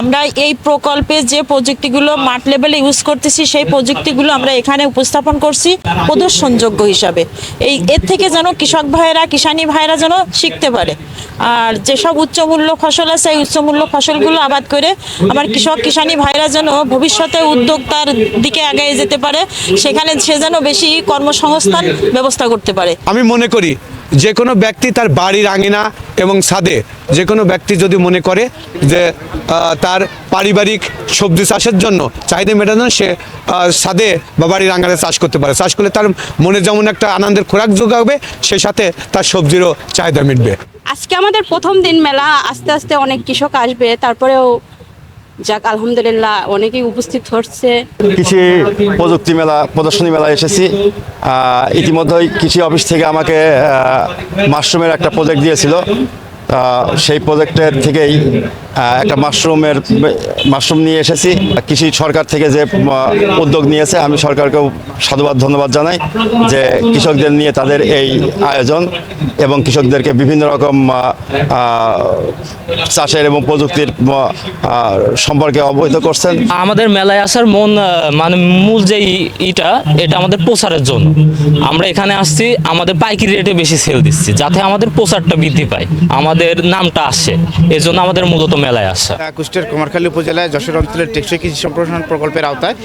আমরা এই প্রকল্পে যে প্রযুক্তিগুলো মাঠ লেভেলে ইউজ করতেছি সেই প্রযুক্তিগুলো আমরা এখানে উপস্থাপন করছি প্রদর্শনযোগ্য হিসাবে। এর থেকে যেন কৃষক ভাইয়েরা কিষানী ভাইয়েরা যেন শিখতে পারে, আর যেসব উচ্চমূল্য ফসল আছে এই উচ্চমূল্য ফসলগুলো আবাদ করে আমার কৃষক কিষানী ভাইয়েরা যেন ভবিষ্যতে উদ্যোক্তার দিকে এগিয়ে যেতে পারে, সেখানে সে যেন বেশি কর্মসংস্থান ব্যবস্থা করতে পারে। আমি মনে করি যে কোনো ব্যক্তি তার বাড়ির আঙিনা এবং ছাদে যে কোনো ব্যক্তি যদি মনে করে যে তার পারিবারিক সবজি চাষের জন্য চাহিদা মেটানোর সে ছাদে বা বাড়ির আঙিনায় চাষ করতে পারে। চাষ করলে তার মনে যেমন একটা আনন্দের খোরাক যোগাবে, সেই সাথে তার সবজিরও চাহিদা মিটবে। আজকে আমাদের প্রথম দিন মেলা, আস্তে আস্তে অনেক কৃষক আসবে, তারপরেও যাক আলহামদুলিল্লাহ অনেকেই উপস্থিত হচ্ছে। কৃষি প্রযুক্তি মেলা, প্রদর্শনী মেলা এসেছি। ইতিমধ্যেই কৃষি অফিস থেকে আমাকে মাশরুমের একটা প্রজেক্ট দিয়েছিল। সেই প্রজেক্টের থেকেই একটা মাশরুম নিয়ে এসেছি। কৃষি সরকার থেকে যে উদ্যোগ নিয়েছে, আমি সরকারকেও সাধুবাদ ধন্যবাদ জানাই যে কৃষকদের নিয়ে তাদের এই আয়োজন এবং কৃষকদেরকে বিভিন্ন রকম চাষের এবং প্রযুক্তির সম্পর্কে অবহিত করছেন। আমাদের মেলায় আসার মানে মূল যে এটা আমাদের প্রচারের জন্য আমরা এখানে আসছি। আমাদের পাইকারি রেটে বেশি সেল দিচ্ছি যাতে আমাদের প্রচারটা বৃদ্ধি পায়, আমাদের নামটা আসে, এই জন্য আমাদের মূলত মেলায় আসা। কুষ্টিয়ার কুমারখালী উপজেলায় যশোর অঞ্চলের টেকসই কৃষি সম্প্রসারণ প্রকল্পের আওতায়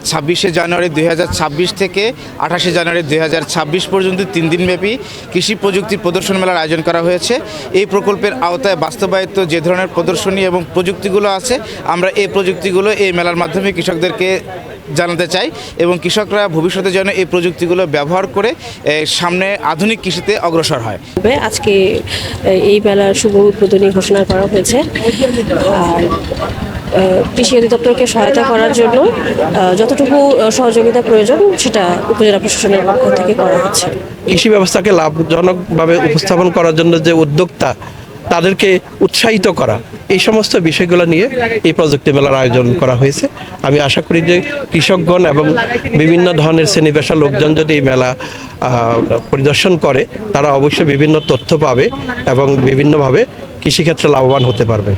26শে জানুয়ারি 2026 থেকে 28শে জানুয়ারি 2026 পর্যন্ত 3 দিনব্যাপী কৃষি প্রযুক্তির প্রদর্শন মেলার আয়োজন করা হয়েছে। এই প্রকল্পের আওতায় বাস্তবায়িত যে ধরনের প্রদর্শনী এবং প্রযুক্তিগুলো আছে, আমরা এই প্রযুক্তিগুলো এই মেলার মাধ্যমে কৃষকদেরকে জানাতে চাই এবং কৃষকরা ভবিষ্যতে যেন এই প্রযুক্তিগুলো ব্যবহার করে সামনে আধুনিক কৃষিতে অগ্রসর হয়। আজকে এই মেলার শুভ উদ্বোধনী ঘোষণা করা হয়েছে। আর কৃষি অধিদপ্তরকে সহায়তা করার জন্য যতটুকু সহযোগিতা প্রয়োজন সেটা উপজেলা প্রশাসনের পক্ষ থেকে করা হচ্ছে। কৃষি ব্যবস্থাকে লাভজনকভাবে উপস্থাপন করার জন্য যে উদ্যোক্তা, তাদেরকে উৎসাহিত করা, এই সমস্ত বিষয়গুলো নিয়ে এই প্রযুক্তি মেলার আয়োজন করা হয়েছে। আমি আশা করি যে কৃষকগণ এবং বিভিন্ন ধরনের শ্রেণী পেশার লোকজন যদি এই মেলা পরিদর্শন করে, তারা অবশ্যই বিভিন্ন তথ্য পাবে এবং বিভিন্নভাবে কৃষিক্ষেত্রে লাভবান হতে পারবে।